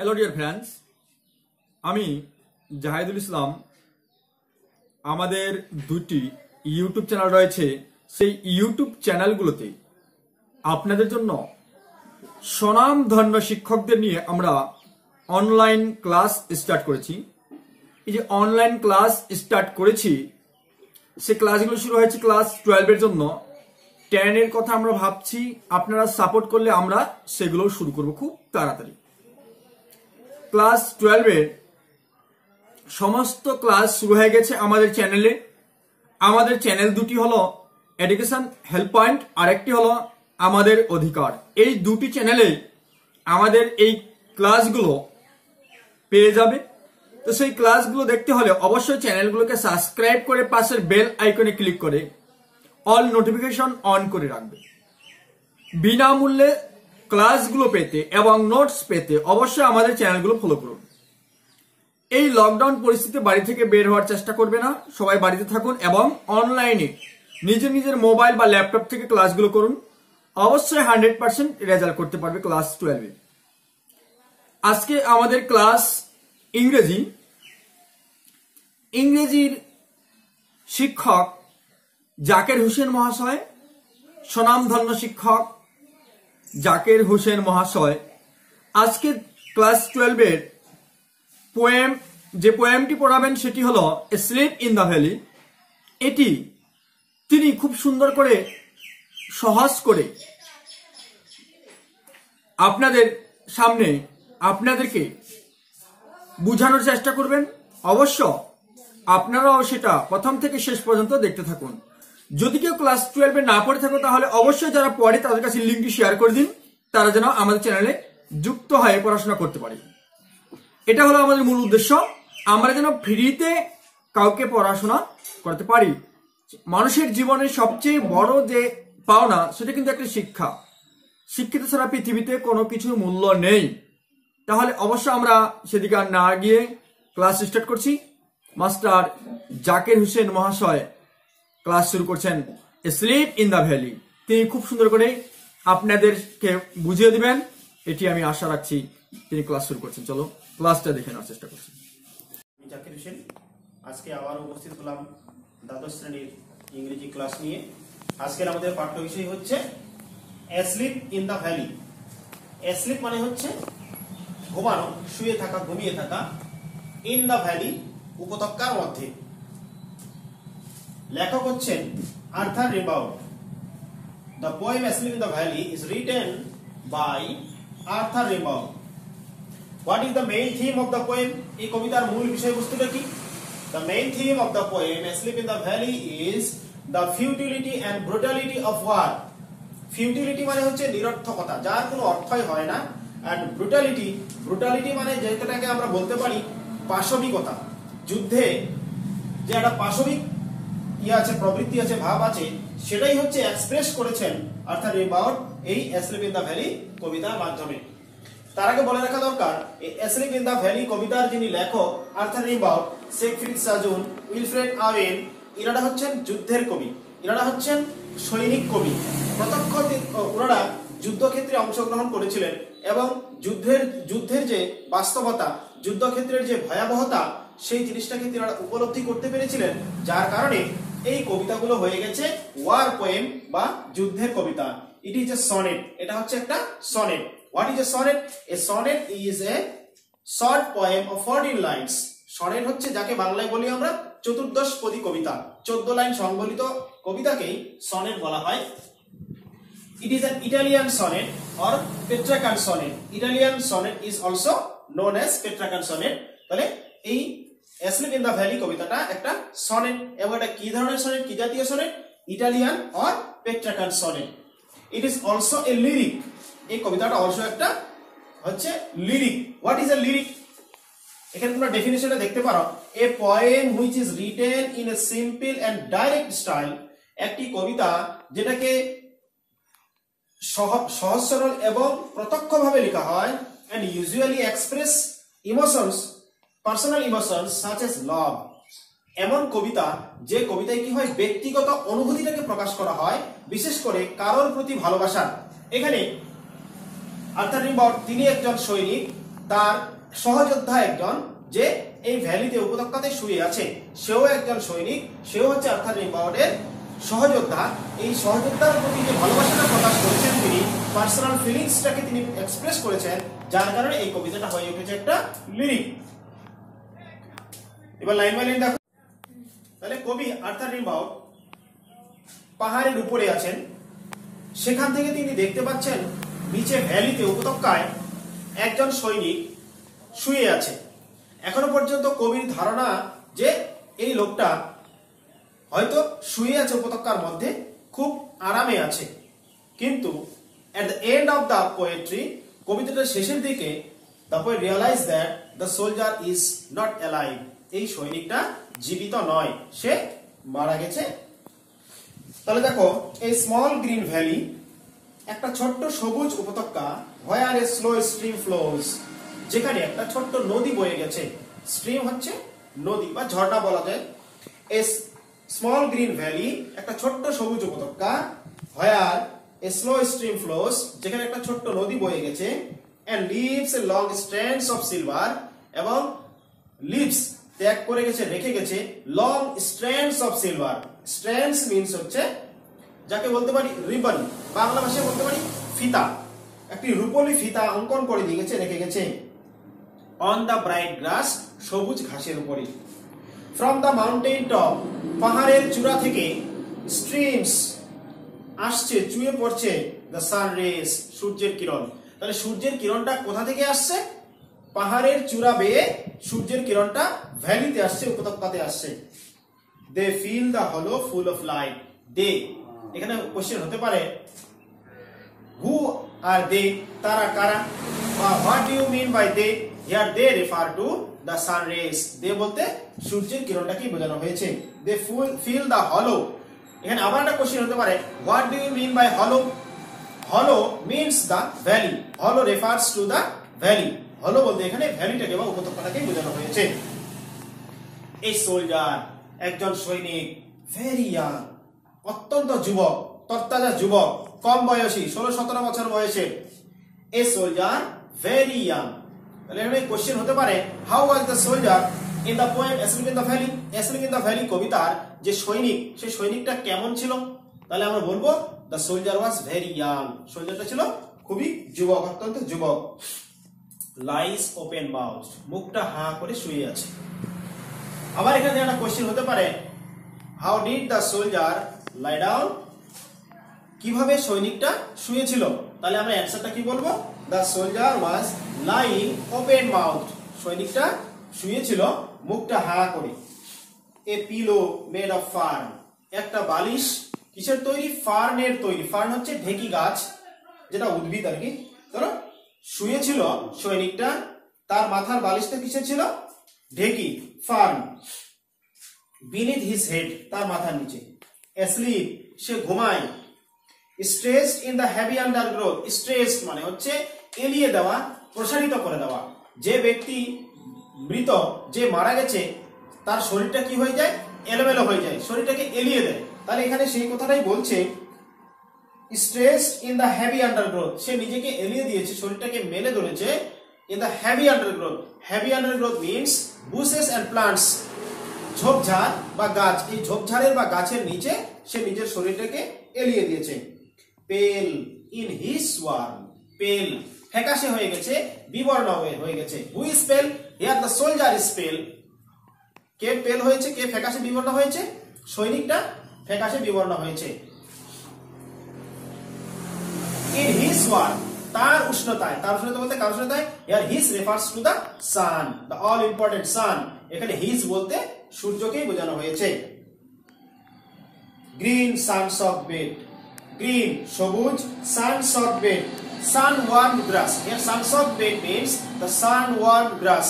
Hello dear friends, আমি জাহিদুল ইসলাম। আমাদের দুটি ইউটিউব চ্যানেল রয়েছে। সেই ইউটিউব চ্যানেলগুলোতে আপনাদের জন্য স্বনামধন্য শিক্ষকদের নিয়ে আমরা অনলাইন ক্লাস স্টার্ট করেছি। এই যে অনলাইন ক্লাস স্টার্ট করেছি, সে ক্লাসগুলো শুরু হয়েছে ক্লাস 12-এর জন্য। 10-এর কথা আমরা ভাবছি, আপনারা সাপোর্ট করলে আমরা সেগুলো শুরু করব খুব তাড়াতাড়ি। ক্লাস 12-এর সমস্ত ক্লাস শুরু হয়ে গেছে আমাদের চ্যানেলে। আমাদের চ্যানেল দুটি হলো এডুকেশন হেল্প পয়েন্ট আর একটি হলো আমাদের অধিকার। এই দুটি চ্যানেলে আমাদের এই ক্লাসগুলো পেয়ে যাবে। তো সেই ক্লাসগুলো দেখতে হলে অবশ্যই চ্যানেলগুলোকে সাবস্ক্রাইব করে পাশের বেল আইকনে ক্লিক করে অল নোটিফিকেশন অন করে রাখবে। বিনামূল্যে ক্লাসগুলো পেতে এবং নোটস পেতে অবশ্যই আমাদের চ্যানেলগুলো ফলো করুন। এই লকডাউন পরিস্থিতিতে বাড়ি থেকে বের হওয়ার চেষ্টা করবে না, সবাই বাড়িতে থাকুন এবং অনলাইনে নিজের নিজের মোবাইল বা ল্যাপটপ থেকে ক্লাসগুলো করুন। অবশ্যই 100% রেজাল্ট করতে পারবে ক্লাস 12-এ। আজকে আমাদের ক্লাস ইংরেজির শিক্ষক জাকের হোসেন মহাশয়, স্বনামধন্য শিক্ষক জাকের হোসেন মহাশয় আজকে ক্লাস 12-এর যে পোয়েমটি পড়াবেন সেটি হলো এ স্লিপ ইন দ্য ভ্যালি। এটি তিনি খুব সুন্দর করে সহজ করে আপনাদের সামনে আপনাদেরকে বোঝানোর চেষ্টা করবেন। অবশ্য আপনারাও সেটা প্রথম থেকে শেষ পর্যন্ত দেখতে থাকুন। যদি কেউ ক্লাস 12-এ না পড়ে থাকো তাহলে অবশ্যই যারা পড়ে তাদের কাছে লিঙ্কটি শেয়ার করে দিন, তারা যেন আমাদের চ্যানেলে যুক্ত হয়ে পড়াশোনা করতে পারে। এটা হলো আমাদের মূল উদ্দেশ্য, আমরা যেন ফ্রিতে কাউকে পড়াশোনা করতে পারি। মানুষের জীবনের সবচেয়ে বড় যে পাওনা সেটা কিন্তু একটা শিক্ষা। শিক্ষিত ছাড়া পৃথিবীতে কোনো কিছুর মূল্য নেই। তাহলে অবশ্য আমরা সেদিকে আর না গিয়ে ক্লাস স্টার্ট করছি। মাস্টার জাকের হোসেন মহাশয় ক্লাস শুরু করছেন এ স্লিপ ইন দ্য ভ্যালি। তিনি খুব সুন্দর করে আপনাদেরকে বুঝিয়ে দিবেন, এটি আমি আশা রাখছি। তিনি ক্লাস শুরু করছেন, চলো ক্লাসটা দেখে নেওয়ার চেষ্টা করছি। আমি জাকির হোসেন, আজকে আবার উপস্থিত হলাম দ্বাদশ শ্রেণীর ইংরেজি ক্লাস নিয়ে। আজকের আমাদের পাঠ্য বিষয় হচ্ছে asleep in the valley. Asleep মানে হচ্ছে ঘুমানো, শুয়ে থাকা, ঘুমিয়ে থাকা। ইন দ্য ভ্যালি উপত্যকার মধ্যে। লেখক হচ্ছেন Arthur রিম্বাউড। The poem Asleep in the Valley is written by Arthur Rimbaud. What is the main theme of the poem? এই কবিতার মূল বিষয়বস্তুটা কি? The main theme of the poem Asleep in the Valley is the futility and brutality of war. Futility মানে হচ্ছে নিরর্থকতা, যার কোনো অর্থই হয় না। and brutality মানে যেটাকে আমরা বলতে পারি পাশবিকতা। যুদ্ধে যে একটা পাশবিক আছে, প্রবৃত্তি আছে, ভাব আছে, সেটাই হচ্ছে এক্সপ্রেস করেছেন আর্থার রিম্বাউড এই অ্যাসলিপ ইন দ্য ভ্যালি কবিতার মাধ্যমে। তার আগে বলে রাখা দরকার, এই অ্যাসলিপ ইন দ্য ভ্যালি কবিতার যিনি লেখক আর্থার রিম্বাউড, সিগফ্রিড সাজুন, উইলফ্রেড আওয়েন, এনারা হচ্ছেন যুদ্ধের কবি, এনারা হচ্ছেন সৈনিক কবি। প্রত্যক্ষ ওনারা যুদ্ধক্ষেত্রে অংশগ্রহণ করেছিলেন এবং যুদ্ধের যে বাস্তবতা, যুদ্ধক্ষেত্রের যে ভয়াবহতা, সেই জিনিসটাকে তারা উপলব্ধি করতে পেরেছিলেন, যার কারণে এই কবিতাগুলো হয়ে গেছে ওয়ার পোয়েম বা যুদ্ধের কবিতা। ইট ইজ এ সনেট, এটা হচ্ছে একটা sonnet. What is A sonnet? A sonnet is a short poem of 14 lines. Sonnet হচ্ছে যাকে বাংলায় বলি আমরা চতুর্দশপদী কবিতা। 14 লাইন সংবলিত কবিতাকেই সনেট বলা হয়। It is an Italian sonnet or Petrarchan sonnet. Italian sonnet is also known as Petrarchan sonnet. তাহলে এই asleep in the valley কবিতাটা একটা সনেট। এবং এটা কি ধরনের সনেট, কি জাতীয় sonnet? Italian or Petrarchan sonnet. It is also a lyric. এই কবিতাটা অলসো একটা হচ্ছে lyric. What is a lyric? এখানে তোমরা ডেফিনিশনটা দেখতে পারো, a poem which is written in a simple and direct style. একটি কবিতা যেটাকে সহজ সরল এবং প্রত্যক্ষভাবে লেখা হয়, and usually express emotions, personal emotions such as love. এমন কবিতা যে কবিতায় কি হয়, ব্যক্তিগত অনুভূতিটাকে প্রকাশ করা হয়, বিশেষ করে কারোর প্রতি ভালোবাসা। এখানে আর্থার রিম্বাউড তিনি একজন সৈনিক, তার সহযোদ্ধা একজন যে এই ভ্যালিতে উপত্যকাতে শুয়ে আছে, সেও একজন সৈনিক, সেও হচ্ছে আর্থার রিম্বাউডের সহযোদ্ধা। এই সহযোদ্ধার প্রতি যে ভালোবাসাটা প্রকাশ করেছেন তিনি, পার্সোনাল ফিলিংসটাকে তিনি এক্সপ্রেস করেছেন, যার কারণে এই কবিতাটা হয়ে উঠেছে একটা লিরিক। এবার লাইন বাই লাইন দেখো। তাহলে কবি আর্থার রিম্বাউড পাহাড়ের উপরে আছেন, সেখান থেকে তিনি দেখতে পাচ্ছেন নিচে ভ্যালিতে উপত্যকায় একজন সৈনিক শুয়ে আছে। এখনো পর্যন্ত কবির ধারণা যে এই লোকটা হয়তো শুয়ে আছে উপত্যকার মধ্যে, খুব আরামে আছে। কিন্তু at the end of the poetry, কবিতাটার শেষের দিকে the poet realized that the soldier is not alive, এই সৈনিকটা জীবিত নয়, সে মারা গেছে। তাহলে দেখো, এই স্মল গ্রিন ভ্যালি, একটা ছোট্ট সবুজ উপত্যকা, where a slow stream flows, যেখানে একটা ছোট্ট নদী বয়ে গেছে। স্ট্রিম হচ্ছে নদী বা ঝর্ণা বলা যায়। এই স্মল গ্রিন ভ্যালি, একটা ছোট্ট সবুজ উপত্যকা, where a slow stream flows, যেখানে একটা ছোট্ট নদী বয়ে গেছে, and leaves a long strands of silver, এবং লিভস ত্যাগ করে গেছে, রেখে গেছে long strands of silver. Strands means হচ্ছে যাকে বলতে পারি রিবন, বাংলা ভাষায় বলতে পারি ফিতা, একটি রূপলি ফিতা অঙ্কন করে দিয়ে গেছে, রেখে গেছে অন দ্য ব্রাইট গ্রাস, সবুজ ঘাসের উপরে। ফ্রম দ্য মাউন্টেন টপ, পাহাড়ের চূড়া থেকে স্ট্রিমস আসছে, চুয়ে পড়ছে দ্য সান রেস, সূর্যের কিরণ। তাহলে সূর্যের কিরণটা কোথা থেকে আসছে? পাহাড়ের চূড়া বেয়ে সূর্যের কিরণটা ভ্যালিতে আসছে, উপত্যকাতে আসছে। দে ফিল দ্য হলো ফুল অফ লাইট। দে, এখানে কোশ্চেন হতে পারে হু আর দে, তারা কারা, বা what do you mean by they? Here they refer to the sun rays. They বলতে সূর্যের কিরণটাকে বোঝানো হয়েছে। দে ফিল দ্য হলো। এখানে আবার একটা কোশ্চেন হতে পারে, what do you mean by hollow? Hollow means the valley. Hollow refers to the valley. Hollow বলতে এখানে ভ্যালিটাকে বা উপত্যকাটাকে বোঝানো হয়েছে। এই সোলজার, একজন সৈনিক, ভেরি ইয়াং, অত্যন্ত যুবক, তরতাজা যুবক, কম বয়সী, 16-17 বছর বয়সে। A soldier very young. তাহলে এখানে কোশ্চেন হতে পারে, how was the soldier in the poem asleep in the valley? Asleep in the valley কবিতার যে সৈনিক, সেই সৈনিকটা কেমন ছিল? তাহলে আমরা বলবো the soldier was very young. সোলজারটা ছিল খুবই যুবক, অত্যন্ত যুবক। লাইস ওপেন মাউথ, মুখটা হা করে শুয়ে আছে। আবার এখানে একটা কোশ্চেন হতে পারে, how did the soldier lie down? কিভাবে সৈনিকটা শুয়েছিল? তাহলে আমরা অ্যানসারটা কি বলবো? The soldier was lying open mouth. সৈনিকটা শুয়েছিল মুখটা হা করে। A pillow made of fern, একটা বালিশ কিসের তৈরি? ফার্নের তৈরি। ফার্ন হচ্ছে ঢেকি গাছ, যেটা উদ্ভিদ আর কি। ধরো শুয়েছিল সৈনিকটা, তার মাথার বালিশটা কিসের ছিল? ঢেকি, ফার্ন। বিনিথ হিজ হেড, তার মাথার নিচে। অ্যাসলিপ, সে ঘুমায়। Stretched in the heavy undergrowth, stretched মানে হচ্ছে এলিয়ে দেওয়া, প্রসারিত করে দেওয়া। যে ব্যক্তি মৃত, যে মারা গেছে, তার শরীরটা কি হয়ে যায়? এলোমেলো হয়ে যায়, শরীরটাকে এলিয়ে দেয়। তাহলে এখানে সেই কথাটাই বলছে, stretched in the heavy undergrowth, সে নিজেকে এলিয়ে দিয়েছে, শরীরটাকে মেলে ধরেছে। In the heavy undergrowth, heavy undergrowth means bushes and plants, ঝোপঝাড় বা গাছ। এই ঝোপঝাড়ের বা গাছের নিচে সে নিজের শরীরটাকে এলিয়ে দিয়েছে। পেল ইন হিজ ওয়ার্ম, পেল ফ্যাকাশে হয়ে গেছে, বিবর্ণ হয়ে গেছে। হু ইজ পেল? হিয়ার দ্য সোলজার ইজ পেল। কে পেল হয়েছে, কে ফ্যাকাশে বিবর্ণ হয়েছে? সৈনিকটা ফ্যাকাশে বিবর্ণ হয়েছে। ইন হিজ ওয়ার্ম, তার উষ্ণতায়, তার উষ্ণতা বলতে কার উষ্ণতায়? Here his refers to the sun, the all important sun. এখানে হিজ বলতে সূর্যকেই বোঝানো হয়েছে। Green suns of bed, green সবুজ, suns of bed sun warm grass. Here suns of bed means the sun warm grass.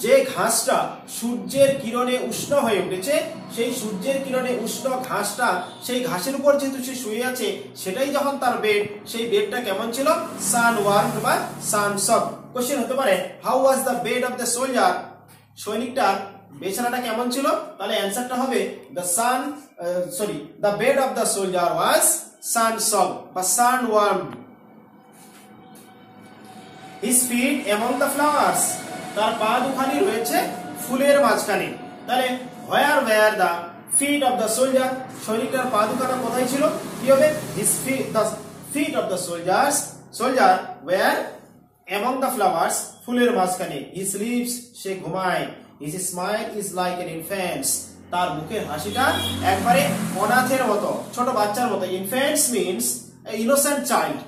যে ঘাসটা সূর্যের কিরণে উষ্ণ হয়ে উঠেছে, সেই সূর্যের কিরণে উষ্ণ ঘাসটা, সেই ঘাসের উপর যেহেতু সে শুয়ে আছে, সেটাই যখন তার বেড, সেই বেডটা কেমন ছিল? সান ওয়ার্ম বা সানস অফ। কোশ্চেন হতে পারে, how was the bed of the soldier? সৈনিকটার বিছানাটা কেমন ছিল? তাহলে অ্যানসারটা হবে the bed of the soldier was suns of বা sun warm. His feet among the flowers. তার পা দুখানি রয়েছে ফুলের মাঝখানে। তাহলে where were the feet of the soldier? সৈনিকটার পা দুখানা কোথায় ছিল? কি হবে? His feet, the feet of the soldier were among the flowers. ফুলের মাঝখানে। He sleeps, সে ঘুমায়। His smile is like an infant's. তার মুখের হাসিটা একবারে অনাথের মতো, ছোট বাচ্চার মতো। Infants means innocent child.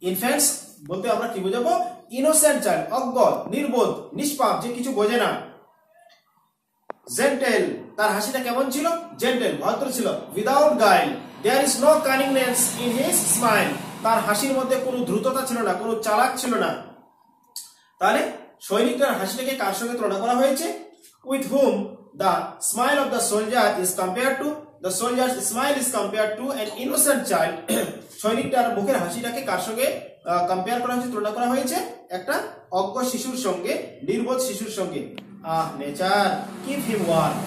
Infants বলতে আমরা কি বোঝাবো? Innocent child, অজ্ঞ, নির্বোধ, নিষ্পাপ, যে কিছু বোঝে না। Gentle, তার হাসিটা কেমন ছিল? Gentle, ভদ্র ছিল। Without guile, there is no cunningness in his smile. তার হাসির মধ্যে কোনো দ্রুততা ছিল না, কোনো চালাক ছিল না। তাহলে সৈনিকটার হাসিটাকে কার সঙ্গে তুলনা করা হয়েছে? With whom the smile of the soldier is compared to? The soldier's smile is compared to an innocent child. সৈনিকটার মুখের হাসিটাকে কার সঙ্গে কম্পেয়ার করা হয়েছে, তুলনা করা হয়েছে? একটা অজ্ঞ শিশুর সঙ্গে, নির্বোধ শিশুর সঙ্গে। Nature keep him warm.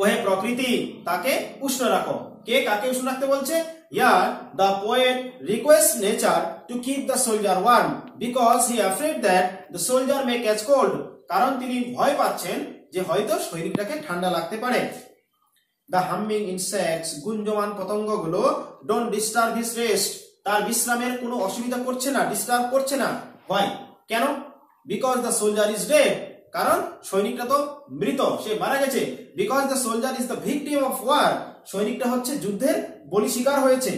ওহে প্রকৃতি, তাকে উষ্ণ রাখো। কে কাকে উষ্ণ রাখতে বলছে? Here the poet requests nature to keep the soldier warm because he afraid that the soldier may catch cold. কারণ তিনি ভয় পাচ্ছেন যে হয়তো সৈনিকটাকে ঠান্ডা লাগতে পারে। The humming insects, গুঞ্জমান পতঙ্গগুলো don't disturb his rest. তার বিশ্রামের কোনো অসুবিধা করছে না, ডিস্টার্ব করছে না। Why? কেন? Because the soldier is dead. কারণ সৈনিকটা তো মৃত, সে মারা গেছে। Because the soldier is the victim of war. সৈনিকটা হচ্ছে যুদ্ধের বলি শিকার হয়েছে।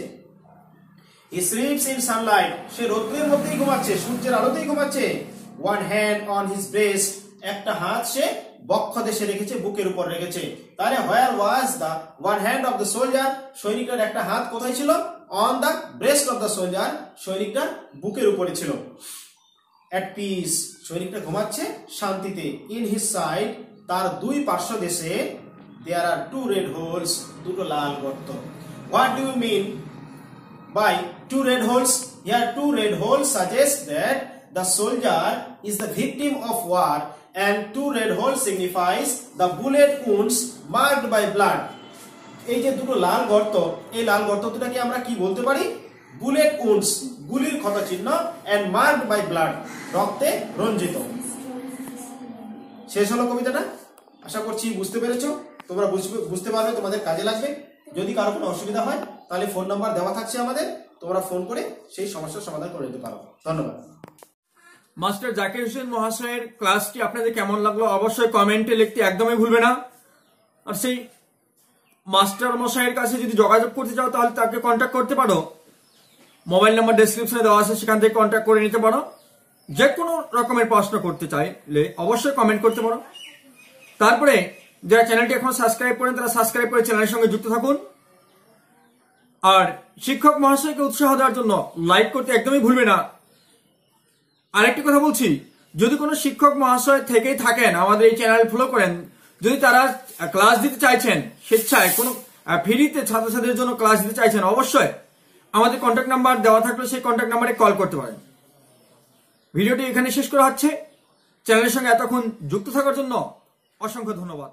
He sleeps in sunlight. সে রৌদ্রের মধ্যেই ঘুমাচ্ছে, সূর্যের আলোতেই ঘুমাচ্ছে। One hand on his breast. একটা হাত সে বক্ষ দেশে রেখেছে, বুকের উপর রেখেছে। তাহলে where was the one hand of the soldier? সৈনিকটার একটা হাত কোথায় ছিল? On the breast of the soldier. সৈনিকটার বুকের উপরে ছিল। At peace, সৈনিকটা ঘুমাচ্ছে শান্তিতে। In his side, তার দুই পার্শ্ব দেশে there are two red holes, দুটো লাল গর্ত। What do you mean by two red holes? Here two red holes suggest that the soldier is the victim of war, and two red holes signifies the bullet wounds marked by blood. এই যে দুটো লাল গর্ত, এই লাল গর্ত দুটাকে আমরা কি বলতে পারি? বুলেট উন্ডস, গুলির ক্ষত চিহ্ন, and marked by blood, রক্তে রঞ্জিত। শেষ হলো কবিতাটা। আশা করছি বুঝতে পেরেছো। তোমরা বুঝতে পারবে, তোমাদের কাজে লাগবে। যদি কারো কোনো অসুবিধা হয় তাহলে ফোন নাম্বার দেওয়া থাকছে আমাদের, তোমরা ফোন করে সেই সমস্যার সমাধান করে দিতে পারো। ধন্যবাদ। মাস্টার জাকির হোসেন মহাশয়ের ক্লাসটি আপনাদের কেমন লাগলো অবশ্যই কমেন্টে লিখতে একদমই ভুলবে না। আর সেই মাস্টার মশাইয়ের কাছে যদি যোগাযোগ করতে চাও তাহলে তাকে কন্ট্যাক্ট করতে পারো। মোবাইল নাম্বার ডেসক্রিপশনে দেওয়া আছে, সেখান থেকে কন্ট্যাক্ট করে নিতে পারো। যে কোনো রকমের প্রশ্ন করতে চাইলে অবশ্যই কমেন্ট করতে পারো। তারপরে যারা চ্যানেলটি এখন সাবস্ক্রাইব করেন তারা সাবস্ক্রাইব করে চ্যানেলের সঙ্গে যুক্ত থাকুন। আর শিক্ষক মহাশয়কে উৎসাহ দেওয়ার জন্য লাইক করতে একদমই ভুলবে না। আরেকটি কথা বলছি, যদি কোনো শিক্ষক মহাশয় থেকেই থাকেন আমাদের এই চ্যানেল ফলো করেন, যদি তারা ক্লাস দিতে চাইছেন স্বেচ্ছায়, কোনো ফ্রিতে ছাত্রছাত্রীদের জন্য ক্লাস দিতে চাইছেন, অবশ্যই আমাদের কন্ট্যাক্ট নাম্বার দেওয়া থাকলে সেই কন্ট্যাক্ট নাম্বারে কল করতে পারেন। ভিডিওটি এখানে শেষ করা হচ্ছে। চ্যানেলের সঙ্গে এতক্ষণ যুক্ত থাকার জন্য অসংখ্য ধন্যবাদ।